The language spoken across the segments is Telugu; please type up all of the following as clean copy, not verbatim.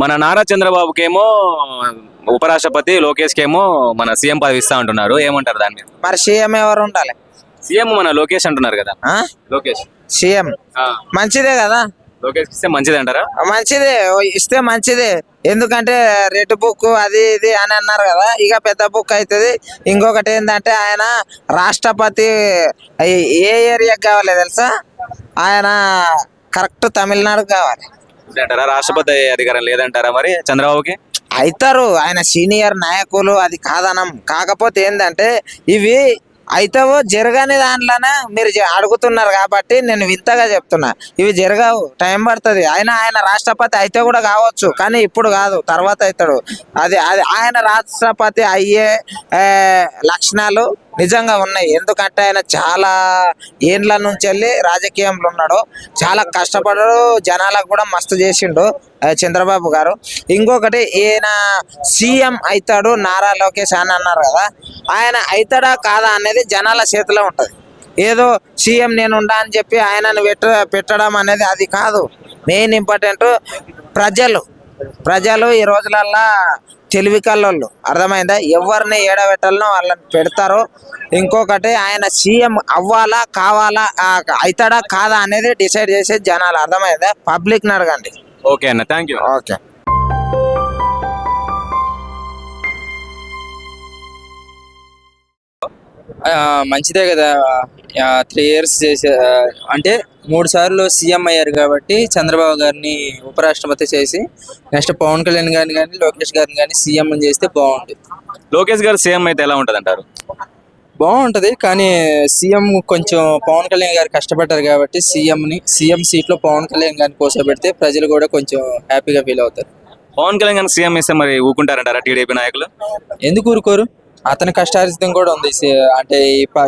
మన నారా చంద్రబాబుకేమో ఉపరాష్ట్రపతి, లోకేష్కేమో మన సీఎం పదవి ఇస్తా అంటున్నారు. ఏమంటారు దాని మీద? మరి సీఎం ఎవరు ఉండాలి? సీఎం మన లోకేష్ అంటున్నారు కదా. లోకేష్ సీఎం మంచిదే కదా. లోకేష్ ఇస్తే మంచిది అంటారా? మంచిదే, ఇస్తే మంచిదే. ఎందుకంటే రెడ్ బుక్ అది ఇది అని అన్నారు కదా, ఇక పెద్ద బుక్ అవుతుంది. ఇంకొకటి ఏంటంటే ఆయన రాష్ట్రపతి ఏ ఏరియాకి కావాలి తెలుసా? ఆయన కరెక్ట్ తమిళనాడుకు కావాలి అంటారా? రాష్ట్రపతి అధికారం లేదంటారా మరి చంద్రబాబుకి? అవుతారు, ఆయన సీనియర్ నాయకులు, అది కాదనం. కాకపోతే ఏంటంటే ఇవి అయితావో జరగని దాంట్లోనే మీరు అడుగుతున్నారు కాబట్టి నేను వింతగా చెప్తున్నా. ఇవి జరగవు, టైం పడుతుంది. ఆయన రాష్ట్రపతి అయితే కూడా కావచ్చు, కానీ ఇప్పుడు కాదు, తర్వాత అవుతాడు. అది అది ఆయన రాష్ట్రపతి అయ్యే లక్షణాలు నిజంగా ఉన్నాయి. ఎందుకంటే ఆయన చాలా ఏండ్ల నుంచి వెళ్ళి రాజకీయంలో ఉన్నాడు, చాలా కష్టపడాడు, జనాలకు కూడా మస్తు చేసిండు చంద్రబాబు గారు. ఇంకొకటి ఈయన సీఎం అవుతాడు నారా లోకేష్ అని అన్నారు కదా, ఆయన అవుతాడా కాదా అనేది జనాల చేతిలో ఉంటుంది. ఏదో సీఎం నేను ఉండా అని చెప్పి ఆయనను పెట్టడం అనేది అది కాదు. మెయిన్ ఇంపార్టెంట్ ప్రజలు ఈ రోజులల్లా తెలివి కల్లోళ్ళు, అర్థమైందా? ఎవరిని ఏడబెట్టాలనో వాళ్ళని పెడతారు. ఇంకొకటి ఆయన సీఎం అవ్వాలా కావాలా, అవుతాడా కాదా అనేది డిసైడ్ చేసే జనాలు, అర్థమైందా? పబ్లిక్ని అడగండి. ఓకే అన్న, థ్యాంక్ యూ. ఓకే. మంచిదే కదా. 3 years చేసే అంటే 3 సార్లు సీఎం అయ్యారు కాబట్టి చంద్రబాబు గారిని ఉపరాష్ట్రపతి చేసి నెక్స్ట్ పవన్ కళ్యాణ్ గారిని కానీ లోకేష్ గారిని కానీ సీఎం చేస్తే బాగుంటుంది. లోకేష్ గారు సీఎం అయితే ఎలా ఉంటుంది అంటారు? బాగుంటుంది, కానీ సీఎం కొంచెం పవన్ కళ్యాణ్ గారు కష్టపడ్డారు కాబట్టి సీఎం సీట్లో పవన్ కళ్యాణ్ గారిని కూర్చోబెడితే ప్రజలు కూడా కొంచెం హ్యాపీగా ఫీల్ అవుతారు. పవన్ కళ్యాణ్ గారిని సీఎం ఇస్తే మరి ఊకుంటారంటారా టీడీపీ నాయకులు? ఎందుకు ఊరుకోరు? అతని కష్టార్జితం కూడా ఉంది. అంటే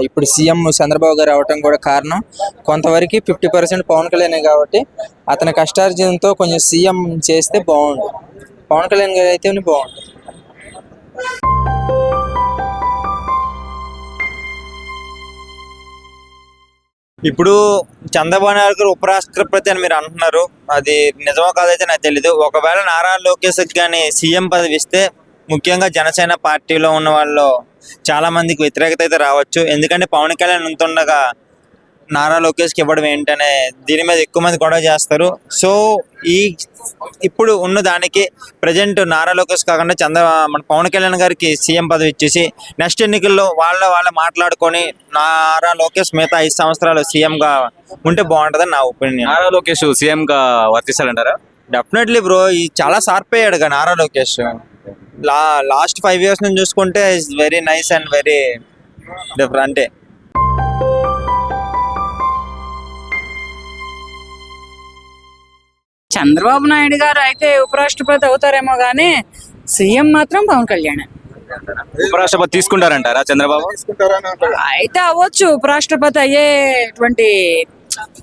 ఇప్పుడు సీఎం చంద్రబాబు గారు అవటం కూడా కారణం కొంతవరకు 50% పవన్ కళ్యాణ్ కాబట్టి అతని కష్టార్జితంతో కొంచెం సీఎం చేస్తే బాగుంటుంది. పవన్ కళ్యాణ్ గారు అయితే బాగుంటుంది. ఇప్పుడు చంద్రబాబు నాయుడు గారు ఉపరాష్ట్రపతి అని మీరు అంటున్నారు, అది నిజమో కాదైతే నాకు తెలీదు. ఒకవేళ నారా లోకేష్ కానీ సీఎం పదవి ఇస్తే ముఖ్యంగా జనసేన పార్టీలో ఉన్న వాళ్ళు చాలా మందికి వ్యతిరేకత అయితే రావచ్చు. ఎందుకంటే పవన్ కళ్యాణ్ ఉంటుండగా నారా లోకేష్కి ఇవ్వడం ఏంటనే దీని మీద ఎక్కువ మంది గొడవ చేస్తారు. సో ఇప్పుడు ఉన్న దానికి ప్రజెంట్ నారా లోకేష్ కాకుండా మన పవన్ కళ్యాణ్ గారికి సీఎం పదవి ఇచ్చేసి నెక్స్ట్ ఎన్నికల్లో వాళ్ళ మాట్లాడుకొని నారా లోకేష్ మిగతా 5 సంవత్సరాలు సీఎంగా ఉంటే బాగుంటుందని నా ఒపీనియన్. నారా లోకేష్ సీఎంగా వర్తిస్తారంటారా? డెఫినెట్లీ బ్రో, ఈ చాలా షార్ప్ అయ్యాడు కదా నారా లోకేష్. లాస్ట్ 5 years నుంచి చూసుకుంటే it's very nice and very different. Chandrababu Naidu గారు అయితే ఉపరాష్ట్రపతి అవుతారేమో గానీ సీఎం మాత్రం పవన్ కళ్యాణ్. ఉపరాష్ట్రపతి తీసుకుంటారంటారా చంద్రబాబు? అయితే అవ్వచ్చు, ఉపరాష్ట్రపతి అయ్యేటువంటి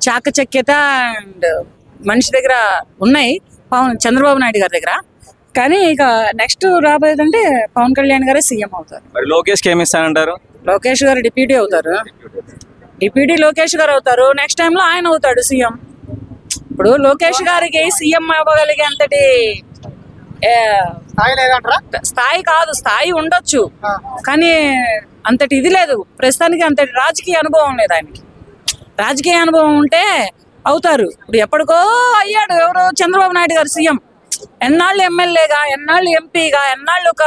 చాకచక్యత అండ్ మనిషి దగ్గర ఉన్నాయి చంద్రబాబు నాయుడు గారి దగ్గర. కానీ ఇక నెక్స్ట్ రాబోయేదంటే పవన్ కళ్యాణ్ గారే సీఎం అవుతారు. మరి లోకేష్కి ఏమి ఇస్తానంటారు? లోకేష్ గారు డిప్యూటీ అవుతారు. డిప్యూటీ లోకేష్ గారు అవుతారు. నెక్స్ట్ టైంలో ఆయన అవుతాడు సీఎం. ఇప్పుడు లోకేష్ గారికి సీఎం అవ్వగలిగే అంతటి స్థాయి కాదు, స్థాయి ఉండొచ్చు కానీ అంతటి ఇది లేదు ప్రస్తుతానికి, అంతటి రాజకీయ అనుభవం లేదు ఆయనకి. రాజకీయ అనుభవం ఉంటే అవుతారు. ఇప్పుడు ఎప్పటికో అయ్యాడు ఎవరు, చంద్రబాబు నాయుడు గారు సీఎం. ఎన్నాళ్ళు ఎమ్మెల్యేగా, ఎన్నాళ్ళు ఎంపీగా, ఎన్నాళ్ళు ఒక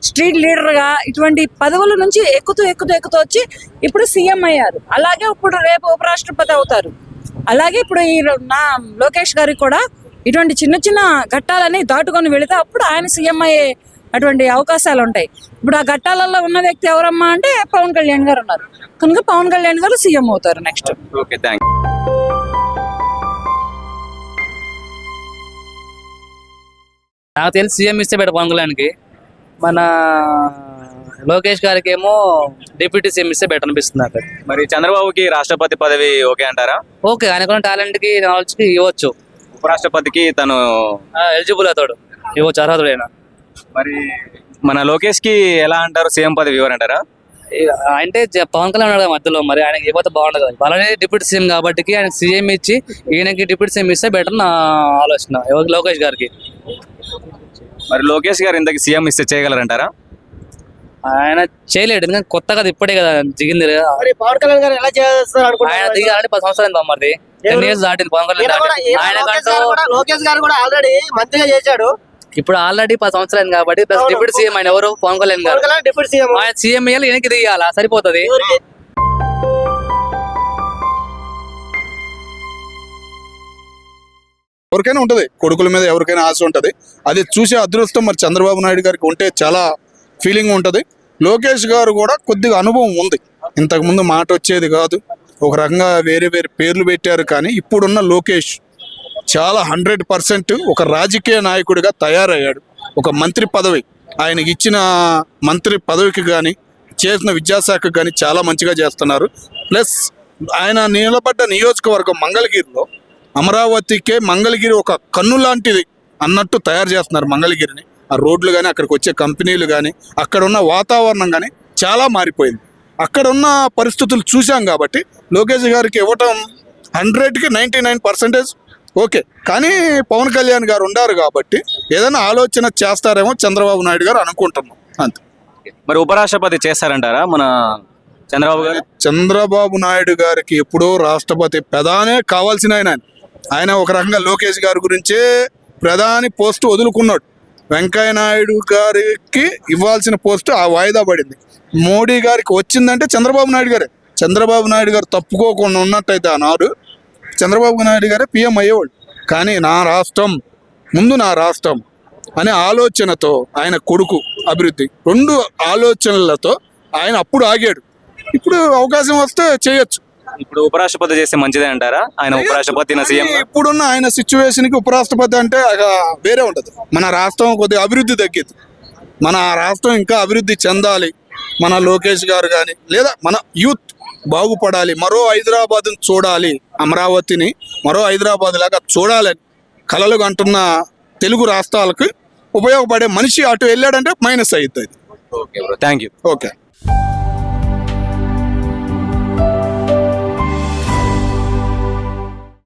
స్ట్రీట్ లీడర్గా, ఇటువంటి పదవుల నుంచి ఎక్కుతూ వచ్చి ఇప్పుడు సీఎం అయ్యారు. అలాగే ఇప్పుడు రేపు ఉపరాష్ట్రపతి అవుతారు. అలాగే ఇప్పుడు ఈ లోకేష్ గారికి కూడా ఇటువంటి చిన్న చిన్న ఘట్టాలని దాటుకొని వెళితే అప్పుడు ఆయన సీఎం అయ్యే అటువంటి అవకాశాలు ఉంటాయి. ఇప్పుడు ఆ ఘట్టాలలో ఉన్న వ్యక్తి ఎవరమ్మా అంటే పవన్ కళ్యాణ్ గారు ఉన్నారు కనుక పవన్ కళ్యాణ్ గారు సీఎం అవుతారు నెక్స్ట్. Okay, thank you. నాకు తెలిసి సీఎం ఇస్తే బెటర్ పవన్ కళ్యాణ్కి. మన లోకేష్ గారికి ఏమో డిప్యూటీ సీఎం ఇస్తే బెటర్ అనిపిస్తుంది నాకు. మరి చంద్రబాబుకి రాష్ట్రపతి పదవి ఓకే అంటారా? ఓకే, ఆయనకున్న టాలెంట్కి నాలెడ్జ్కి ఇవ్వచ్చు. ఉపరాష్ట్రపతికి తను ఎలిజిబుల్ అవుతాడు, ఇవ్వచ్చు, అర్హతుడైనా. మరి మన లోకేష్కి ఎలా అంటారు, సీఎం పదవి ఇవ్వరంటారా? అంటే పవన్ కళ్యాణ్ ఉన్నాడు మధ్యలో, మరి ఆయనకి ఇవ్వతే బాగుండదు. అలానే డిప్యూటీ సీఎం కాబట్టి ఆయన సీఎం ఇచ్చి ఈయనకి డిప్యూటీ సీఎం ఇస్తే బెటర్ నా ఆలోచన లోకేష్ గారికి. మరి లోకేష్ గారు ఇంతకి సీఎం ఇస్తే చేయగలరంటారా? ఆయన చేయలేడు, ఎందుకంటే కొత్తగా అది ఇప్పుడే కదా దిగింది కదా. మరి పవన్ కళ్యాణ్ గారు ఎలా చేస్తారు ఆయన అనుకుంటున్నారు? దిగి ఆల్రెడీ 10 సంవత్సరాలు మరి 10 years దాటింది పవన్ కళ్యాణ్ లోకేష్ గారు కూడా ఆల్రెడీ మంత్రిగా చేశాడు. ఇప్పుడు ఆల్రెడీ 10 సంవత్సరాలు కాబట్టి ప్లస్ డిప్యూటీ సీఎం ఆయన ఎవరు? పవన్ కళ్యాణ్ గారు. డిప్యూటీ సీఎం ఆయన సీఎం వేయాలి, వెనక్కి దిగాల సరిపోతుంది. ఎవరికైనా ఉంటది, కొడుకుల మీద ఎవరికైనా ఆశ ఉంటది. అది చూసే అదృష్టం మరి చంద్రబాబు నాయుడు గారికి ఉంటే చాలా ఫీలింగ్ ఉంటది. లోకేష్ గారు కూడా కొద్దిగా అనుభవం ఉంది, ఇంతకుముందు మాట వచ్చేది కాదు, ఒక రకంగా వేరే వేరే పేర్లు పెట్టారు. కానీ ఇప్పుడున్న లోకేష్ చాలా 100% ఒక రాజకీయ నాయకుడిగా తయారయ్యాడు. ఒక మంత్రి పదవి, ఆయనకి ఇచ్చిన మంత్రి పదవికి కానీ చేసిన విద్యాశాఖకు కానీ చాలా మంచిగా చేస్తున్నారు. ప్లస్ ఆయన నిలబడ్డ నియోజకవర్గం మంగళగిరిలో అమరావతికే మంగళగిరి ఒక కన్ను లాంటిది అన్నట్టు తయారు చేస్తున్నారు మంగళగిరిని. ఆ రోడ్లు కానీ, అక్కడికి వచ్చే కంపెనీలు కానీ, అక్కడ ఉన్న వాతావరణం కానీ చాలా మారిపోయింది. అక్కడ ఉన్న పరిస్థితులు చూసాం కాబట్టి లోకేష్ గారికి ఇవ్వటం 100కి 99% ఓకే. కానీ పవన్ కళ్యాణ్ గారు ఉన్నారు కాబట్టి ఏదైనా ఆలోచన చేస్తారేమో చంద్రబాబు నాయుడు గారు అనుకుంటున్నాం అంతే. మరి ఉపరాష్ట్రపతి చేస్తారంటారా మన చంద్రబాబు గారు? చంద్రబాబు నాయుడు గారికి ఎప్పుడో రాష్ట్రపతి ప్రధానే కావాల్సిన ఆయన ఒక రకంగా లోకేష్ గారి గురించే ప్రధాని పోస్టు వదులుకున్నాడు. వెంకయ్య నాయుడు గారికి ఇవ్వాల్సిన పోస్టు ఆ వాయిదా పడింది. మోడీ గారికి వచ్చిందంటే చంద్రబాబు నాయుడు గారే. చంద్రబాబు నాయుడు గారు తప్పుకోకుండా ఉన్నట్టయితే ఆనాడు చంద్రబాబు నాయుడు గారే పీఎం అయ్యేవాడు. కానీ నా రాష్ట్రం ముందు, నా రాష్ట్రం అనే ఆలోచనతో ఆయన కొడుకు అభివృద్ధి, 2 ఆలోచనలతో ఆయన అప్పుడు ఆగాడు. ఇప్పుడు అవకాశం వస్తే చేయొచ్చు. ఇప్పుడు ఉపరాష్ట్రపతి చేస్తే మంచిదే అంటారా? ఆయన ఉపరాష్ట్రపతి సీఎం ఇప్పుడున్న ఆయన సిచ్యువేషన్ కి ఉపరాష్ట్రపతి అంటే వేరే ఉంటది. మన రాష్ట్రం కొద్దిగా అభివృద్ధి తగ్గింది, మన రాష్ట్రం ఇంకా అభివృద్ధి చెందాలి. మన లోకేష్ గారు కానీ లేదా మన యూత్ బాగుపడాలి, మరో హైదరాబాద్ చూడాలి, అమరావతిని మరో హైదరాబాద్ లాగా చూడాలని కలలు కంటున్న తెలుగు రాష్ట్రాలకు ఉపయోగపడే మనిషి అటు వెళ్ళాడంటే మైనస్ అవుతుంది. Okay bro, thank you. Okay.